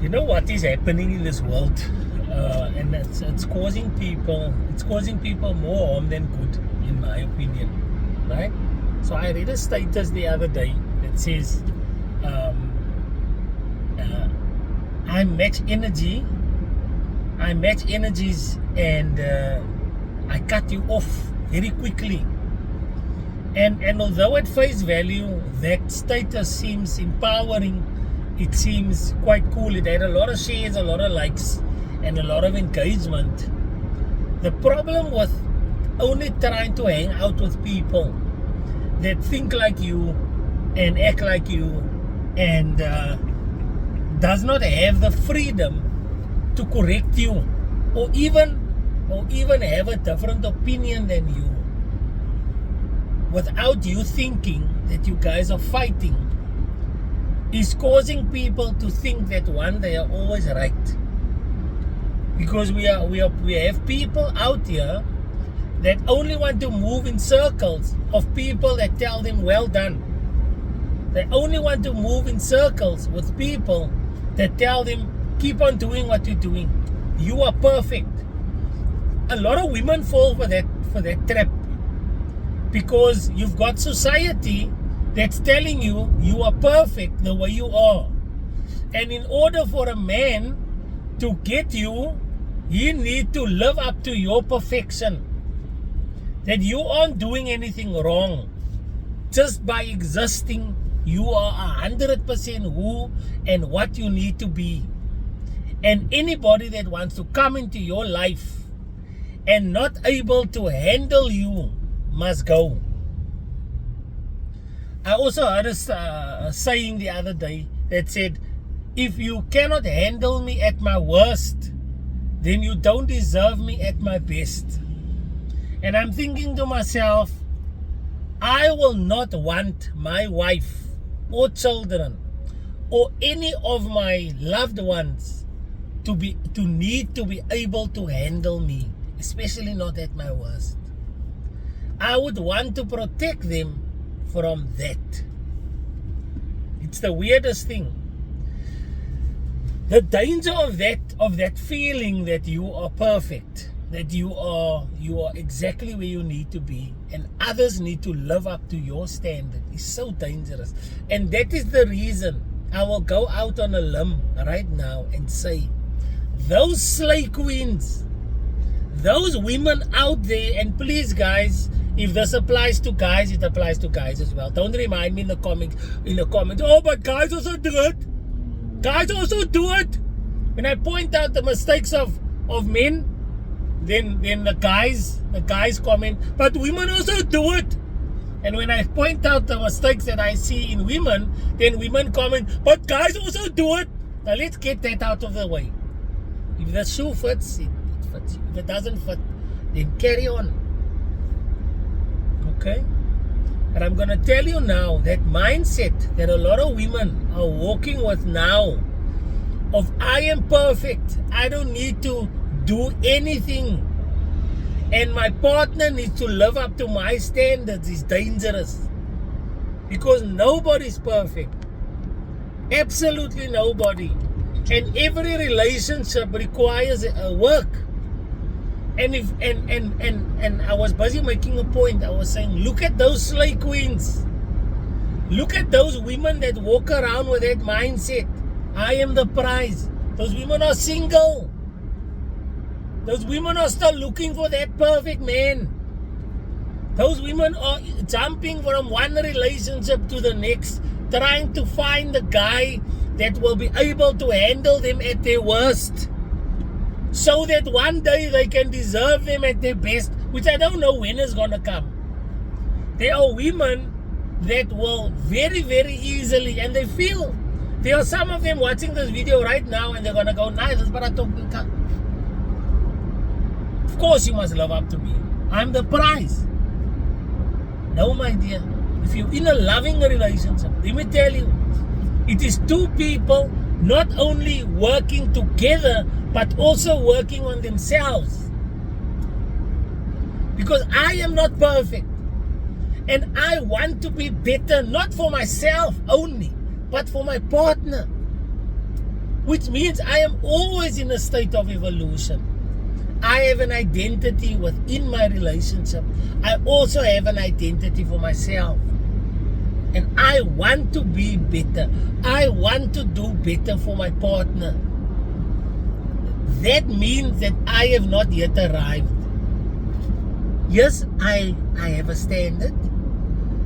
You know what is happening in this world, and it's causing people more harm than good, in my opinion, right? So I read a status the other day that says, um, I match energies, and I cut you off very quickly. And although at face value that status seems empowering, it seems quite cool. It had a lot of shares, a lot of likes, and a lot of engagement. The problem with only trying to hang out with people that think like you and act like you and does not have the freedom to correct you or even have a different opinion than you, without you thinking that you guys are fighting, is causing people to think that one, they are always right. Because we have people out here that only want to move in circles of people that tell them well done. They only want to move in circles with people that tell them keep on doing what you're doing. You are perfect. A lot of women fall for that trap, because you've got society that's telling you you are perfect the way you are. And in order for a man to get you, he needs to live up to your perfection. That you aren't doing anything wrong. Just by existing, you are 100% who and what you need to be. And anybody that wants to come into your life and not able to handle you must go. I also heard a saying the other day that said, if you cannot handle me at my worst, then you don't deserve me at my best. And I'm thinking to myself, I will not want my wife or children or any of my loved ones to need to be able to handle me, especially not at my worst. I would want to protect them from that. It's the weirdest thing. The danger of that feeling that you are perfect, that you are exactly where you need to be, and others need to live up to your standard, is so dangerous. And that is the reason I will go out on a limb right now and say, those slay queens, those women out there, and please guys, if this applies to guys, it applies to guys as well. Don't remind me in the comments, oh, but guys also do it. Guys also do it. When I point out the mistakes of men, then the guys comment, but women also do it. And when I point out the mistakes that I see in women, then women comment, but guys also do it. Now let's get that out of the way. If the shoe fits, it fits. If it doesn't fit, then carry on. Okay? And I'm going to tell you now, that mindset that a lot of women are walking with now, of I am perfect, I don't need to do anything, and my partner needs to live up to my standards, is dangerous. Because nobody's perfect. Absolutely nobody. And every relationship requires a work. And I was busy making a point. I was saying, look at those slay queens. Look at those women that walk around with that mindset. I am the prize. Those women are single. Those women are still looking for that perfect man. Those women are jumping from one relationship to the next, trying to find the guy that will be able to handle them at their worst, so that one day they can deserve them at their best, which I don't know when is going to come. There are women that will very, very easily, and they feel, there are some of them watching this video right now and they're going to go, nah, this is what I talk about. Of course you must live up to me. I'm the prize. No, my dear. If you're in a loving relationship, let me tell you, it is two people not only working together, but also working on themselves. Because I am not perfect. And I want to be better, not for myself only, but for my partner. which means I am always in a state of evolution. I have an identity within my relationship. I also have an identity for myself. And I want to be better. I want to do better for my partner. That means that I have not yet arrived. Yes, I have a standard.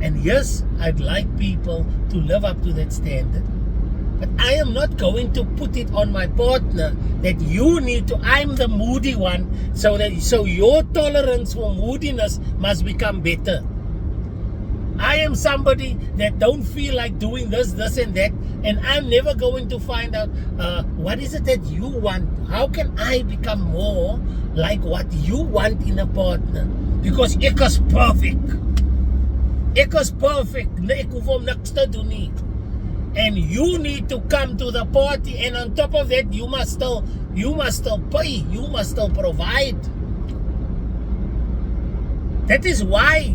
And yes, I'd like people to live up to that standard. But I am not going to put it on my partner that you need to, I'm the moody one, so your tolerance for moodiness must become better. I am somebody that don't feel like doing this and that, and I'm never going to find out what is it that you want. How can I become more like what you want in a partner? Because ek is perfect. Ek is perfect. Ek hoef om niks te doen nie. And you need to come to the party, and on top of that, you must still pay, you must still provide. That is why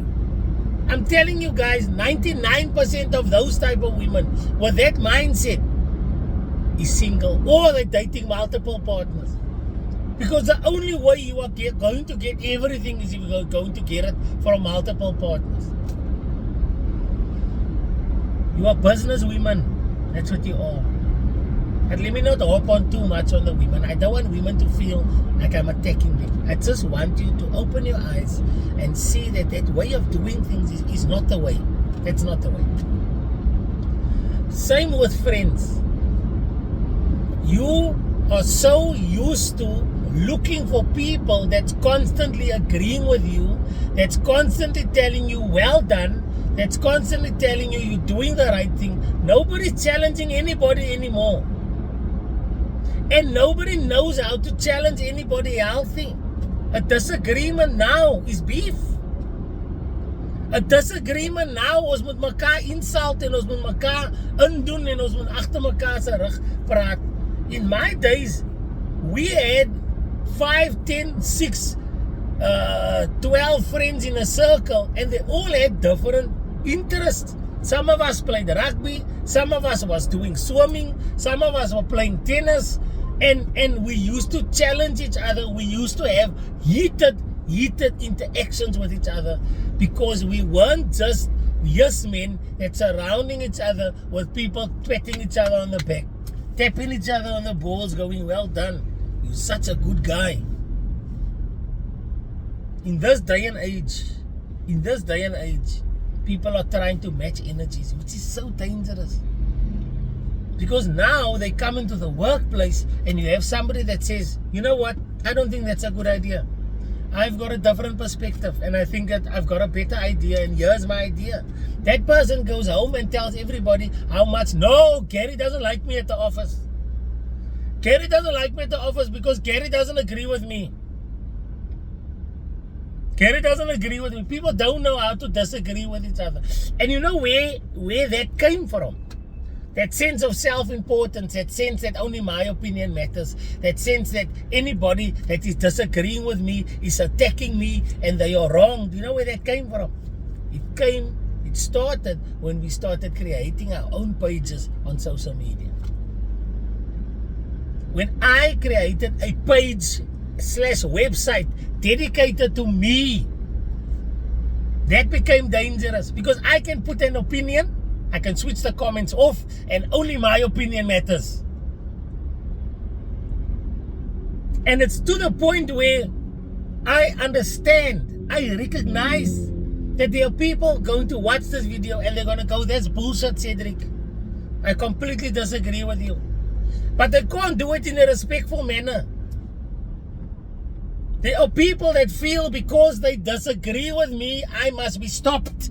I'm telling you guys, 99% of those type of women with that mindset is single, or they're dating multiple partners. Because the only way you are going to get everything is if you're going to get it from multiple partners. You are business women. That's what you are. But let me not hop on too much on the women. I don't want women to feel like I'm attacking them. I just want you to open your eyes and see that that way of doing things is not the way. That's not the way. Same with friends. You are so used to looking for people that's constantly agreeing with you, that's constantly telling you well done, that's constantly telling you you're doing the right thing. Nobody's challenging anybody anymore. And nobody knows how to challenge anybody healthy. A disagreement now is beef. A disagreement now, ons moet mekaar insult en ons moet mekaar indoen en ons moet agter mekaar se rug praat. In my days, we had 5, 10, 6, 12 friends in a circle, and they all had different interests. Some of us played rugby, some of us was doing swimming, some of us were playing tennis, and we used to challenge each other. We used to have heated interactions with each other, because we weren't just yes men that surrounding each other with people patting each other on the back, tapping each other on the balls, going, well done, you're such a good guy. In this day and age, people are trying to match energies, which is so dangerous. Because now they come into the workplace and you have somebody that says, you know what, I don't think that's a good idea. I've got a different perspective, and I think that I've got a better idea, and here's my idea. That person goes home and tells everybody how much, no, Gary doesn't like me at the office. Gary doesn't like me at the office because Gary doesn't agree with me. Gary doesn't agree with me. People don't know how to disagree with each other. And you know where that came from? That sense of self-importance, that sense that only my opinion matters, that sense that anybody that is disagreeing with me is attacking me and they are wrong. Do you know where that came from? It started when we started creating our own pages on social media. When I created a page/website dedicated to me, that became dangerous, because I can put an opinion, I can switch the comments off, and only my opinion matters. And it's to the point where I understand, I recognize that there are people going to watch this video and they're going to go, that's bullshit, Cedric. I completely disagree with you. But they can't do it in a respectful manner. There are people that feel because they disagree with me, I must be stopped.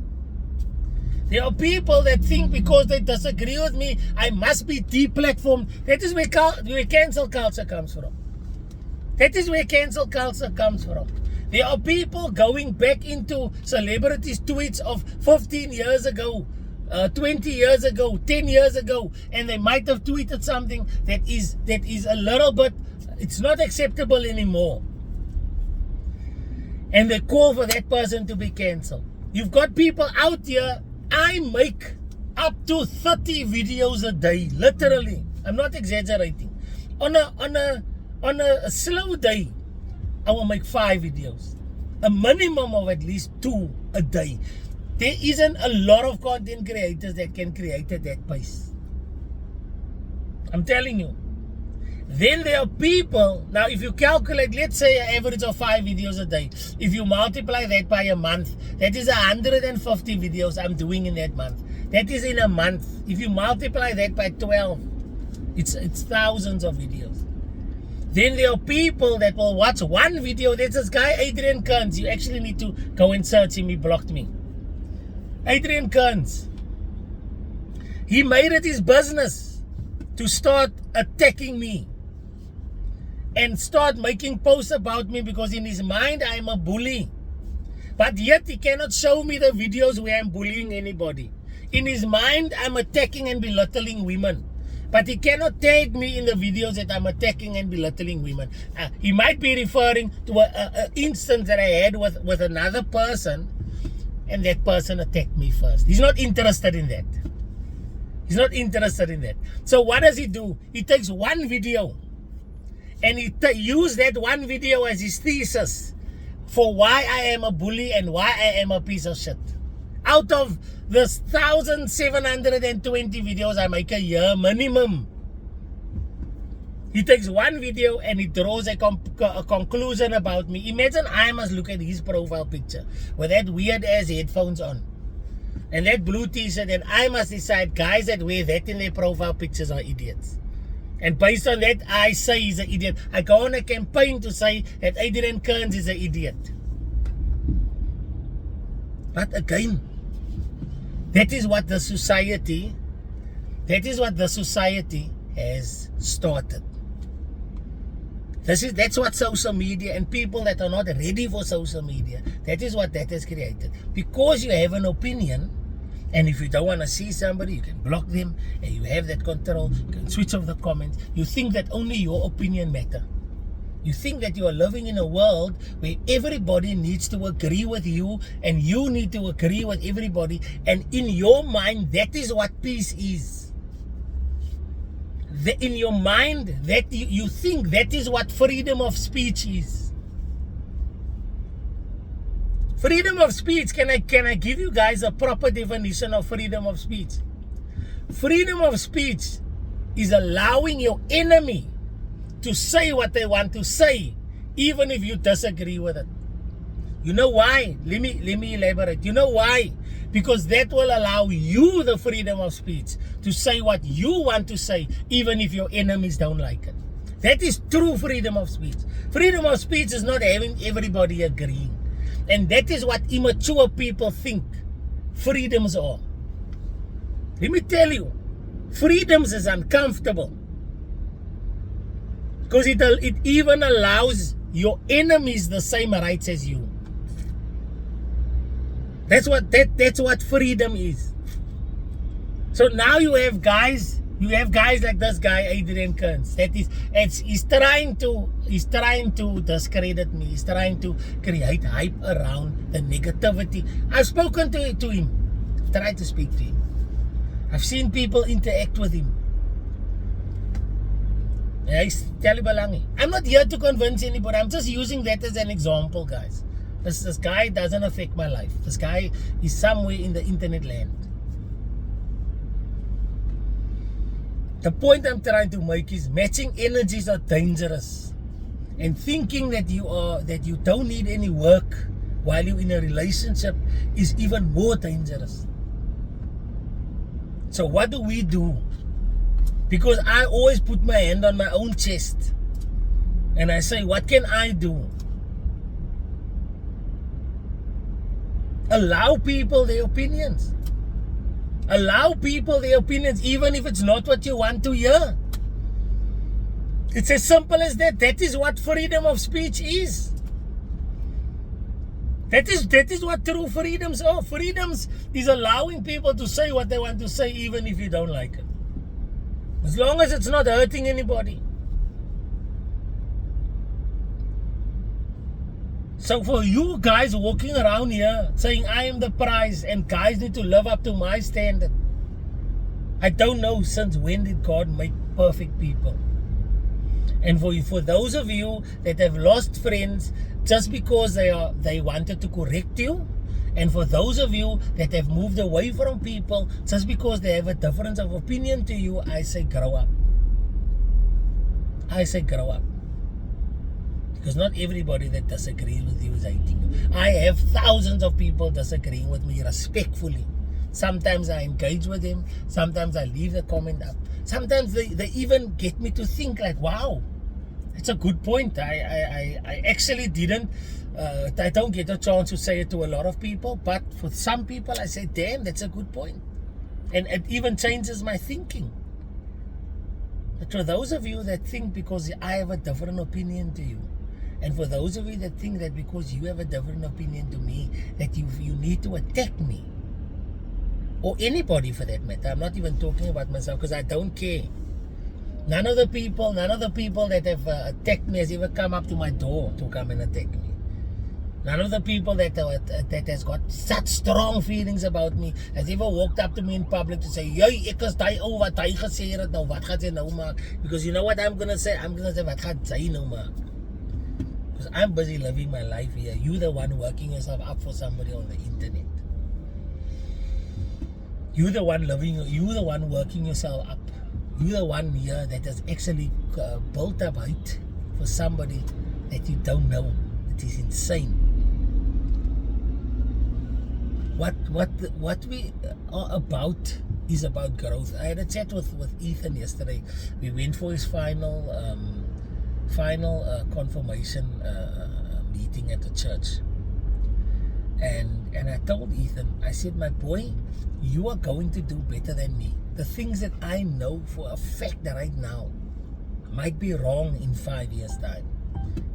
There are people that think because they disagree with me, I must be deplatformed. That is where cancel culture comes from. That is where cancel culture comes from. There are people going back into celebrities' tweets of 15 years ago, 20 years ago, 10 years ago, and they might have tweeted something that is a little bit, it's not acceptable anymore. And they call for that person to be cancelled. You've got people out here. I make up to 30 videos a day, literally. I'm not exaggerating. On a slow day, I will make 5 videos. A minimum of at least 2 a day. There isn't a lot of content creators that can create at that pace. I'm telling you. Then there are people, now if you calculate, let's say an average of 5 videos a day. If you multiply that by a month, that is 150 videos I'm doing in that month. That is in a month. If you multiply that by 12, it's thousands of videos. Then there are people that will watch one video. There's this guy, Adrian Kearns. You actually need to go and search him. He blocked me. Adrian Kearns. He made it his business to start attacking me and start making posts about me because in his mind I'm a bully. But yet he cannot show me the videos where I'm bullying anybody. In his mind I'm attacking and belittling women. But he cannot tag me in the videos that I'm attacking and belittling women. He might be referring to an instance that I had with another person, and that person attacked me first. He's not interested in that. He's not interested in that. So what does he do? He takes one video, and he uses that one video as his thesis for why I am a bully and why I am a piece of shit. Out of the 1,720 videos I make a year minimum, he takes one video and he draws a conclusion about me. Imagine I must look at his profile picture with that weird ass headphones on and that blue t-shirt, and I must decide guys that wear that in their profile pictures are idiots. And based on that, I say he's an idiot. I go on a campaign to say that Adrian Kearns is an idiot. But again, that is what the society has started. That's what social media and people that are not ready for social media, that is what that has created. Because you have an opinion, and if you don't want to see somebody, you can block them, and you have that control. You can switch off the comments. You think that only your opinion matters. You think that you are living in a world where everybody needs to agree with you and you need to agree with everybody. And in your mind, that is what peace is. In your mind, that you think that is what freedom of speech is. Freedom of speech, can I give you guys a proper definition of freedom of speech? Freedom of speech is allowing your enemy to say what they want to say, even if you disagree with it. You know why? Let me elaborate. You know why? Because that will allow you the freedom of speech to say what you want to say, even if your enemies don't like it. That is true freedom of speech. Freedom of speech is not having everybody agreeing. And that is what immature people think freedoms are. Let me tell you, freedoms is uncomfortable. Because it even allows your enemies the same rights as you. That's what freedom is. So now you have guys like this guy Adrian Kearns. He's trying to discredit me. He's trying to create hype around the negativity. I've spoken to him. I've tried to speak to him. I've seen people interact with him. I'm not here to convince anybody. I'm just using that as an example, guys. This guy doesn't affect my life. This guy is somewhere in the internet land. The point I'm trying to make is matching energies are dangerous. And thinking that you don't need any work while you're in a relationship is even more dangerous. So what do we do? Because I always put my hand on my own chest and I say, what can I do? Allow people their opinions. Allow people their opinions, even if it's not what you want to hear. It's as simple as that. That is what freedom of speech is. That is what true freedoms are. Freedoms is allowing people to say what they want to say, even if you don't like it. As long as it's not hurting anybody. So for you guys walking around here saying I am the prize and guys need to live up to my standard, I don't know since when did God make perfect people. And for those of you that have lost friends just because they wanted to correct you, and for those of you that have moved away from people just because they have a difference of opinion to you, I say grow up. I say grow up. Because not everybody that disagrees with you is hating you. I have thousands of people disagreeing with me respectfully. Sometimes I engage with them. Sometimes I leave the comment up. Sometimes they even get me to think like, wow, it's a good point. I actually didn't, I don't get a chance to say it to a lot of people. But for some people, I say, damn, that's a good point. And it even changes my thinking. But for those of you that think because I have a different opinion to you, and for those of you that think that because you have a different opinion to me, that you need to attack me, or anybody for that matter, I'm not even talking about myself because I don't care. None of the people that have attacked me has ever come up to my door to come and attack me. None of the people that has got such strong feelings about me has ever walked up to me in public to say, "Jy, ek is daai ou wat hy gesê het, nou wat gaan jy nou maak?" Because you know what I'm gonna say? I'm gonna say, "Wat gaan jy nou maak?" Because I'm busy living my life here. You the one working yourself up for somebody on the internet. You the one working yourself up. You the one here that has actually built up hate for somebody that you don't know. It is insane. What we are about is about growth. I had a chat with Ethan yesterday. We went for his final confirmation meeting at the church, and I told Ethan, I said, my boy, you are going to do better than me. The things that I know for a fact that right now might be wrong in 5 years' time.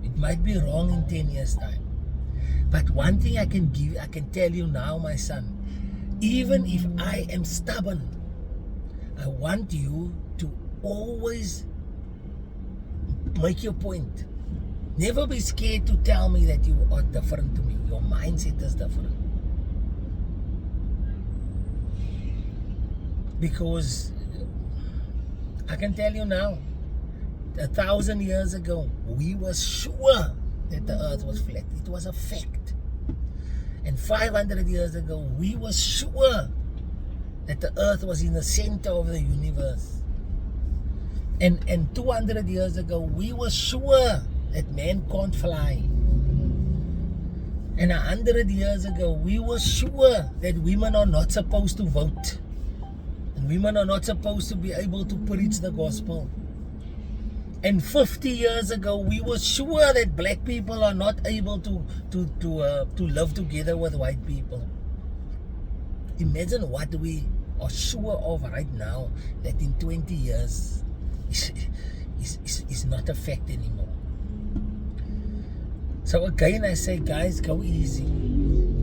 It might be wrong in 10 years' time. But one thing I can tell you now, my son, even if I am stubborn, I want you to always make your point. Never be scared to tell me that you are different to me. Your mindset is different. Because I can tell you now, 1,000 years ago, we were sure that the earth was flat. It was a fact. And 500 years ago, we were sure that the earth was in the center of the universe. And 200 years ago, we were sure that man can't fly. And 100 years ago, we were sure that women are not supposed to vote. And women are not supposed to be able to preach the gospel. And 50 years ago, we were sure that black people are not able to live together with white people. Imagine what we are sure of right now, that in 20 years is not a fact anymore. So again, I say, guys, go easy.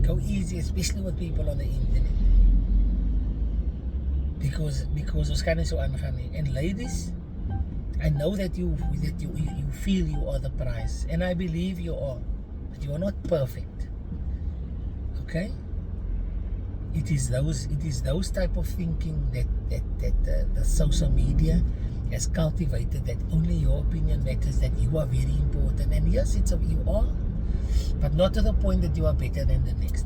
Go easy, especially with people on the internet. Because ons kan nie so aangaan nie. And ladies, I know that you feel you are the prize, and I believe you are, but you are not perfect. Okay? It is those type of thinking that the social media has cultivated, that only your opinion matters, that you are very important. And yes, you are, but not to the point that you are better than the next.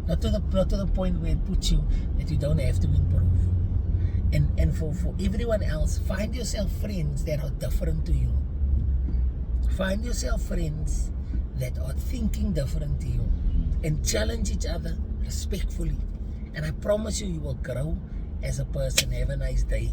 Not to the point where it puts you that you don't have to improve. And for everyone else, find yourself friends that are different to you. Find yourself friends that are thinking different to you, and challenge each other respectfully. And I promise you, you will grow as a person. Have a nice day.